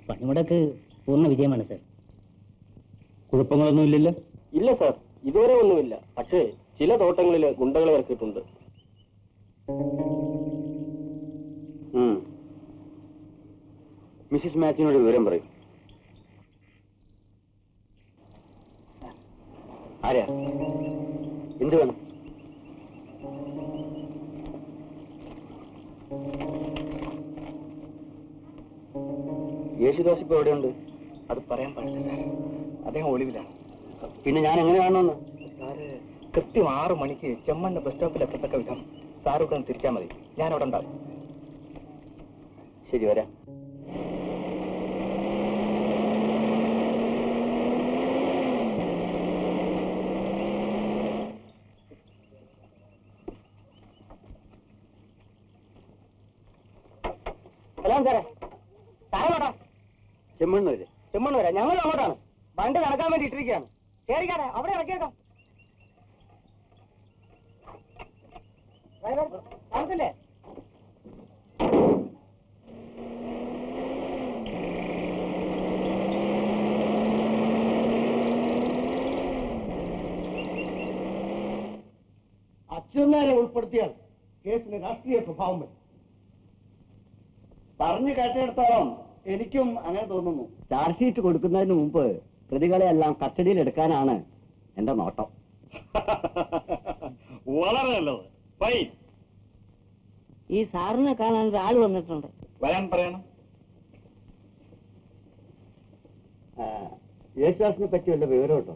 പണിമുടക്ക് പൂർണ്ണ വിജയമാണ് സർ. കുഴപ്പങ്ങളൊന്നുമില്ലല്ലോ? ഇല്ല സാർ, ഇതുവരെ ഒന്നുമില്ല. പക്ഷേ ചില തോട്ടങ്ങളിൽ ഗുണ്ടകളെ ഇറക്കിയിട്ടുണ്ട്. മിസ്സിസ് മാത്യുവിനോട് വിവരം പറയും. ആരാ? എന്ത് വേണം? യേശുദാസ് ഇപ്പൊ എവിടെയുണ്ട്? അത് പറയാൻ പാടില്ല സാർ, അദ്ദേഹം ഒളിവിലാണ്. പിന്നെ ഞാൻ എങ്ങനെ കാണണമെന്ന്? സാറ് കൃത്യം 6 മണിക്ക് ചെമ്മണ്ണ ബസ് സ്റ്റോപ്പിൽ എത്തത്തക്ക വിധം സാറൂടെ ഒന്ന് തിരിച്ചാൽ മതി. ഞാൻ അവിടെ ഉണ്ടാവും. ശരി, വരാം. ഹലോ സാറേ, സാറേടാ ചെമ്മണ്ണൂര്. ചെമ്മണ്ണൂരാ? ഞങ്ങൾ അങ്ങോട്ടാണ്. വണ്ടി നടക്കാൻ വേണ്ടി ഇട്ടിരിക്കുകയാണ്. കേറിക്കാരെ, അവിടെ ഇറക്കിയേക്കാം. കാണത്തില്ലേ? അച്യുതനെ ഉൾപ്പെടുത്തിയാൽ കേസിന് രാഷ്ട്രീയ സ്വഭാവം വരും. പറഞ്ഞു കേട്ടിടത്തോളം എനിക്കും അങ്ങനെ തോന്നുന്നു. ചാർജ് ഷീറ്റ് കൊടുക്കുന്നതിന് മുമ്പ് പ്രതികളെ എല്ലാം കസ്റ്റഡിയിൽ എടുക്കാനാണ് എന്റെ നോട്ടം. വളരെ നല്ലത്. ഫൈൻ. ഈ സാറിനെ കാണാൻ ഒരാൾ വന്നിട്ടുണ്ട്. വരാൻ പറയണം. യേശുദാസിനെ പറ്റി വല്ല വിവരം കേട്ടോ?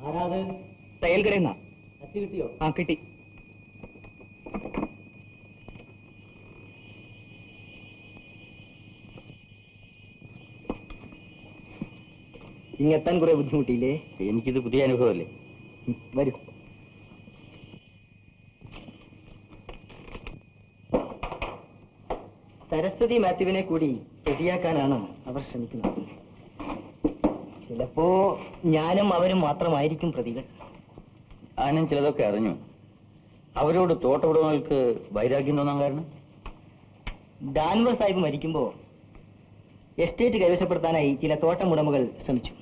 ആരാത്? തയ്യൽ കടയിൽ നിന്നാ. കത്തി കിട്ടിയോ? ആ, കിട്ടി. ഇങ്ങെത്താൻ കുറെ ബുദ്ധിമുട്ടിയില്ലേ? എനിക്കിത് പുതിയ അനുഭവമല്ലേ. വരൂ. സരസ്വതി മാത്യുവിനെ കൂടി പ്രതിയാക്കാനാണ് അവർ ശ്രമിക്കുന്നത്. ചിലപ്പോ ഞാനും അവരും മാത്രമായിരിക്കും പ്രതികൾ. ഞാനും ചിലതൊക്കെ അറിഞ്ഞു. അവരോട് തോട്ടമുടമകൾക്ക് വൈരാഗ്യം തോന്നാൻ കാരണം? ഡാൻവർ സാഹിബ് മരിക്കുമ്പോ എസ്റ്റേറ്റ് കൈവശപ്പെടുത്താനായി ചില തോട്ടം ഉടമകൾ ശ്രമിച്ചു.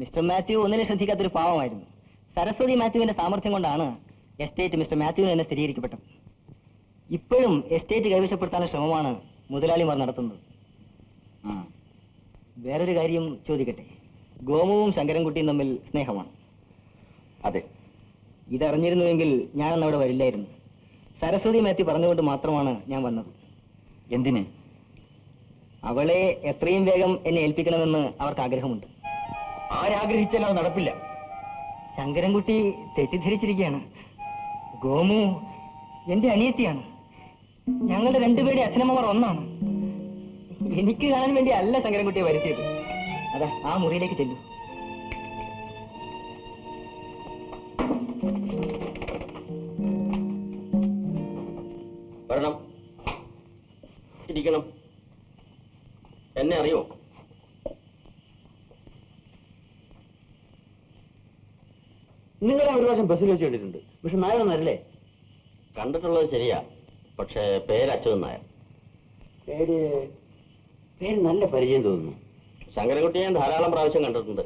മിസ്റ്റർ മാത്യു ഒന്നിനെ ശ്രദ്ധിക്കാത്തൊരു പാവമായിരുന്നു. സരസ്വതി മാത്യുവിന്റെ സാമർഥ്യം കൊണ്ടാണ് എസ്റ്റേറ്റ് മിസ്റ്റർ മാത്യുവിന് തന്നെ സ്ഥിരീകരിക്കപ്പെട്ടത്. ഇപ്പോഴും എസ്റ്റേറ്റ് കൈവശപ്പെടുത്താനുള്ള ശ്രമമാണ് മുതലാളിമാർ നടത്തുന്നത്. വേറൊരു കാര്യം ചോദിക്കട്ടെ. ഗോമുവും ശങ്കരൻകുട്ടിയും തമ്മിൽ സ്നേഹമാണ്. അതെ. ഇതറിഞ്ഞിരുന്നുവെങ്കിൽ ഞാനന്ന് അവിടെ വരില്ലായിരുന്നു. സരസ്വതി മാത്യു പറഞ്ഞുകൊണ്ട് മാത്രമാണ് ഞാൻ വന്നത്. എന്തിന്? അവളെ എത്രയും വേഗം എന്നെ ഏൽപ്പിക്കണമെന്ന് അവർക്ക് ആഗ്രഹമുണ്ട്. ആരാഗ്രഹിച്ചാലും അത് നടപ്പില്ല. ശങ്കരൻകുട്ടി തെറ്റിദ്ധരിച്ചിരിക്കുകയാണ്. ഗോമു എന്റെ അനിയത്തിയാണ്. ഞങ്ങളുടെ രണ്ടുപേരുടെ അച്ഛനമ്മമാർ ഒന്നാണ്. എനിക്ക് കാണാൻ വേണ്ടി അല്ല ശങ്കരൻകുട്ടിയെ വരുത്തിയത്. അതാ ആ മുറിയിലേക്ക് ചെല്ലൂ. വരണം, ഇരിക്കണം. എന്നെ അറിയോ? നിങ്ങളെ ഒരു പ്രാവശ്യം ബസ്സിൽ വെച്ച് കണ്ടിട്ടുണ്ട്. പക്ഷെ നായരൊന്നല്ലേ? കണ്ടിട്ടുള്ളത് ശരിയാ, പക്ഷേ പേര് അച്യുതൻ നായർ. പേര് നല്ല പരിചയം തോന്നുന്നു. ശങ്കരൻകുട്ടിയെ ഞാൻ ധാരാളം പ്രാവശ്യം കണ്ടിട്ടുണ്ട്.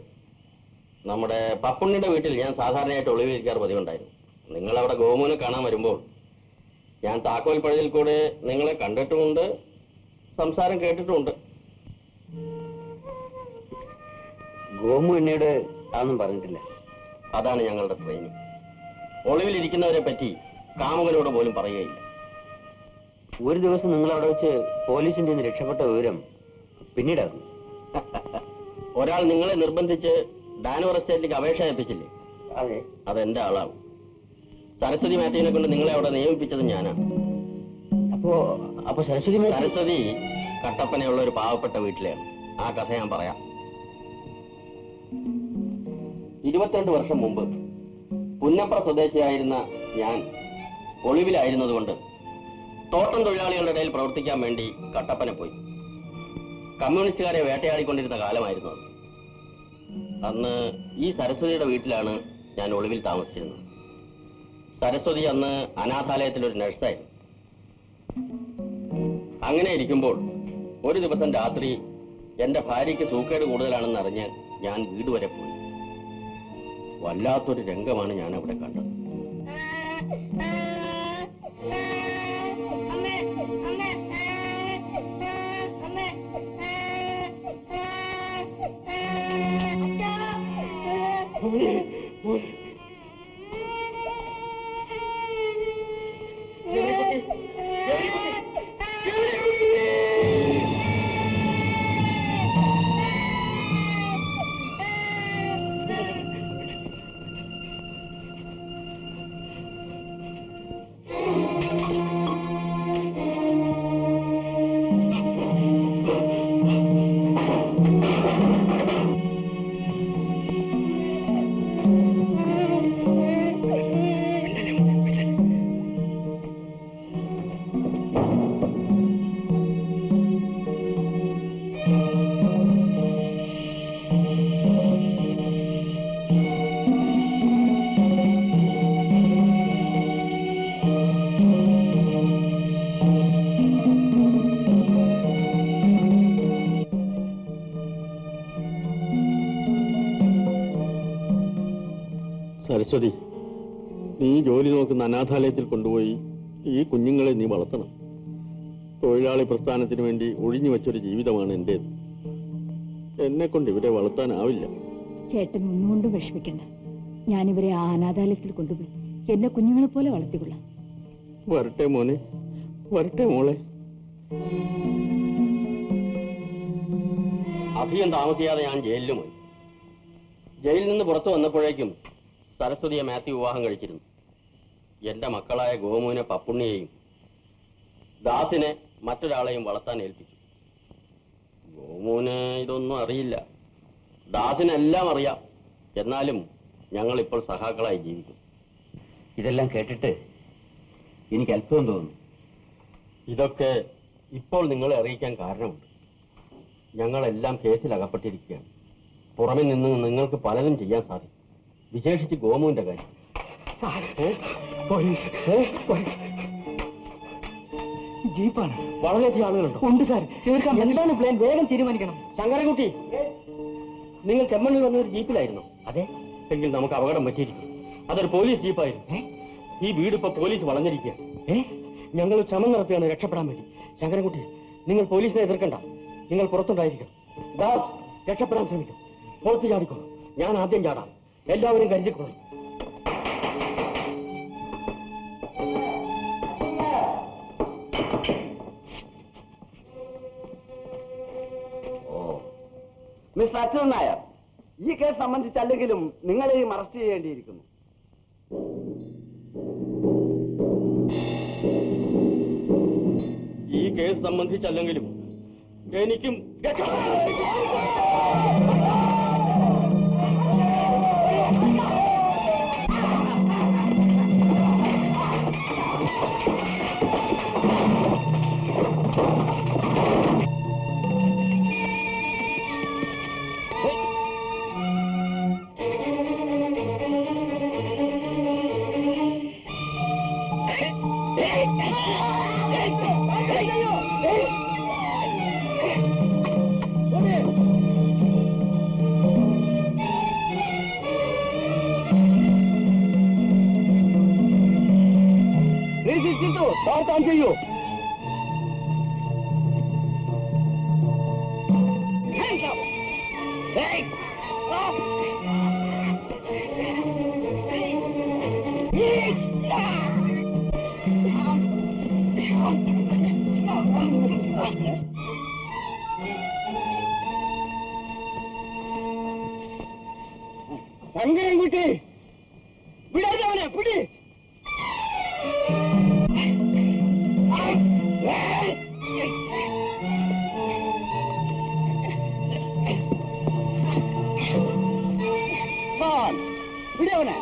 നമ്മുടെ പപ്പുണ്ണിയുടെ വീട്ടിൽ ഞാൻ സാധാരണയായിട്ട് ഒളിവിലിരിക്കാറ് പതിവുണ്ടായിരുന്നു. നിങ്ങളവിടെ ഗോമുവിനെ കാണാൻ വരുമ്പോൾ ഞാൻ താക്കോൽ പഴുതിൽ കൂടെ നിങ്ങളെ കണ്ടിട്ടുമുണ്ട്, സംസാരം കേട്ടിട്ടുമുണ്ട്. ഗോമു എന്നോട് അതൊന്നും പറഞ്ഞിട്ടില്ല. അതാണ് ഞങ്ങളുടെ ട്രെയിനിങ്. ഒളിവിലിരിക്കുന്നവരെ പറ്റി കാമുകനോട് പോലും പറയുകയില്ല. ഒരു ദിവസം നിങ്ങൾ അവിടെ വെച്ച് പോലീസിന്റെ നിന്ന് രക്ഷപ്പെട്ട വിവരം പിന്നീടായിരുന്നു. ഒരാൾ നിങ്ങളെ നിർബന്ധിച്ച് ഡാൻവർ എസ്റ്റേറ്റിലേക്ക് അപേക്ഷ ഏൽപ്പിച്ചില്ലേ? അതെ, അതെന്റെ ആളാണ്. സരസ്വതി മാത്യുവിനെ കൊണ്ട് നിങ്ങളെ അവിടെ നിയമിപ്പിച്ചത് ഞാനാണ്. അപ്പോ സരസ്വതി കട്ടപ്പനയുള്ള ഒരു പാവപ്പെട്ട വീട്ടിലാണ്. ആ കഥ ഞാൻ പറയാം. 22 വർഷം മുമ്പ് പുന്നപ്ര സ്വദേശിയായിരുന്ന ഞാൻ ഒളിവിലായിരുന്നതുകൊണ്ട് തോട്ടം തൊഴിലാളികളുടെ ഇടയിൽ പ്രവർത്തിക്കാൻ വേണ്ടി കട്ടപ്പന പോയി. കമ്മ്യൂണിസ്റ്റുകാരെ വേട്ടയാടിക്കൊണ്ടിരുന്ന കാലമായിരുന്നു അത്. അന്ന് ഈ സരസ്വതിയുടെ വീട്ടിലാണ് ഞാൻ ഒളിവിൽ താമസിച്ചിരുന്നത്. സരസ്വതി അന്ന് അനാഥാലയത്തിലൊരു നഴ്സായിരുന്നു. അങ്ങനെ ഇരിക്കുമ്പോൾ ഒരു ദിവസം രാത്രി എന്റെ ഭാര്യയ്ക്ക് സൂക്കേട് കൂടുതലാണെന്ന് അറിഞ്ഞ് ഞാൻ വീട് വരെ പോയി. വല്ലാത്തൊരു രംഗമാണ് ഞാൻ അവിടെ കണ്ടത്. സരസ്വതി, നീ ജോലി നോക്കുന്ന അനാഥാലയത്തിൽ കൊണ്ടുപോയി ഈ കുഞ്ഞുങ്ങളെ നീ വളർത്തണം. തൊഴിലാളി പ്രസ്ഥാനത്തിന് വേണ്ടി ഒഴിഞ്ഞു വെച്ചൊരു ജീവിതമാണ് എന്റേത്. എന്നെ കൊണ്ട് ഇവരെ വളർത്താനാവില്ല. ചേട്ടൻ ഒന്നുകൊണ്ടും വിഷമിക്കണ്ട. ഞാനിവരെ ആ അനാഥാലയത്തിൽ കൊണ്ടുപോയി എന്നെ കുഞ്ഞുങ്ങളെ പോലെ വളർത്തിക്കൊള്ളാം. വരട്ടെ മോനെ, വരട്ടെ മോളെ. അധികം താമസിയാതെ ഞാൻ ജയിലിലും പോയി. ജയിലിൽ നിന്ന് പുറത്തു വന്നപ്പോഴേക്കും സരസ്വതിയെ മാത്യു വിവാഹം കഴിച്ചിരുന്നു. എന്റെ മക്കളായ ഗോമുവിനെ പപ്പുണ്ണിയെയും ദാസിനെ മറ്റൊരാളെയും വളർത്താൻ ഏൽപ്പിച്ചു. ഗോമുവിന് ഇതൊന്നും അറിയില്ല, ദാസിനെല്ലാം അറിയാം. എന്നാലും ഞങ്ങൾ ഇപ്പോൾ സഹാക്കളായി ജീവിക്കും. ഇതെല്ലാം കേട്ടിട്ട് എനിക്ക് അത്ഭുതം തോന്നുന്നു. ഇതൊക്കെ ഇപ്പോൾ നിങ്ങളെ അറിയിക്കാൻ കാരണമുണ്ട്. ഞങ്ങളെല്ലാം കേസിൽ അകപ്പെട്ടിരിക്കുകയാണ്. പുറമെ നിന്ന് നിങ്ങൾക്ക് പലതും ചെയ്യാൻ സാധിക്കും, വിശേഷിച്ച് ഗോമുവിന്റെ കാര്യം. ജീപ്പാണ്. വളരെയധികം ആളുകളുണ്ടോ? ഉണ്ട് സാർ. തീർക്കാം. എന്താണ് പ്ലാൻ? വേഗം തീരുമാനിക്കണം. ശങ്കരൻകുട്ടി, നിങ്ങൾ ചെമ്മണ്ണിൽ വന്ന ഒരു ജീപ്പിലായിരുന്നോ? അതെ. എങ്കിൽ നമുക്ക് അപകടം പറ്റിയിരിക്കും. അതൊരു പോലീസ് ജീപ്പായിരുന്നു. ഈ വീട് ഇപ്പൊ പോലീസ് വളഞ്ഞിരിക്കുക. ഞങ്ങൾ ശ്രമം നടത്തുകയാണ് രക്ഷപ്പെടാൻ വേണ്ടി. ശങ്കരൻകുട്ടി, നിങ്ങൾ പോലീസിനെ എതിർക്കണ്ട. നിങ്ങൾ പുറത്തുണ്ടായിരിക്കും. ദാസ് രക്ഷപ്പെടാൻ ശ്രമിക്കും. പുറത്ത് ചാടിക്കോ. ഞാൻ ആദ്യം ചാടാം. എല്ലാവരും കരുതിക്കൊള്ളും. മിസ്റ്റർ അച്യുതൻ നായർ, ഈ കേസ് സംബന്ധിച്ചല്ലെങ്കിലും നിങ്ങളെയും അറസ്റ്റ് ചെയ്യേണ്ടിയിരിക്കുന്നു. ഈ കേസ് സംബന്ധിച്ചല്ലെങ്കിലും എനിക്കും ചെയ്യൂ. ശങ്കരൻകുട്ടി, വിടാതെ അവനെ പിടി. വിടവനെ.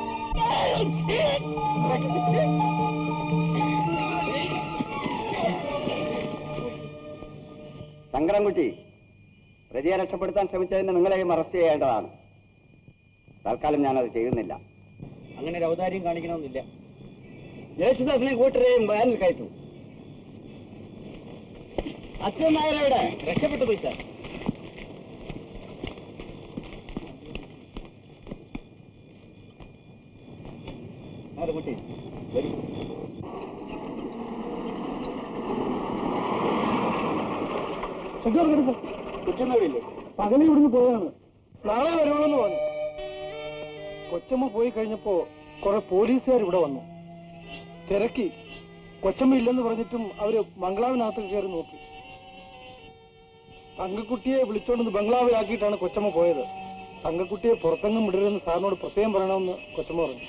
ശങ്കരൻകുട്ടി പ്രതിയെ രക്ഷപ്പെടുത്താൻ ശ്രമിച്ചതിന് നിങ്ങളെയും അറസ്റ്റ് ചെയ്യേണ്ടതാണ്. തൽക്കാലം ഞാനത് ചെയ്യുന്നില്ല. അങ്ങനെ ഒരു ഔദാര്യം കാണിക്കണമെന്നില്ല. യേശുദാസിനെ കൂട്ടരെയും വാനിൽ കയറ്റു. അച്ഛൻ നായരുടെ രക്ഷപ്പെട്ടു പോയി സാർ. കുട്ടി വരൂ. കൊച്ചമ്മയില്ലേ? പകല് ഇവിടുന്ന് പോയതാണ്. നാളെ വരുമെന്ന് പറഞ്ഞു. കൊച്ചമ്മ പോയി കഴിഞ്ഞപ്പോ കുറെ പോലീസുകാർ ഇവിടെ വന്നു. തിരക്കി. കൊച്ചമ്മ ഇല്ലെന്ന് പറഞ്ഞിട്ടും അവര് ബംഗ്ലാവിനകത്ത് കയറി നോക്കി. തങ്കക്കുട്ടിയെ വിളിച്ചോണ്ട് ബംഗ്ലാവിലാക്കിയിട്ടാണ് കൊച്ചമ്മ പോയത്. തങ്കക്കുട്ടിയെ പുറത്തെങ്ങും വിടരുതെന്ന് സാറിനോട് പ്രത്യേകം പറയണമെന്ന് കൊച്ചമ്മ പറഞ്ഞു.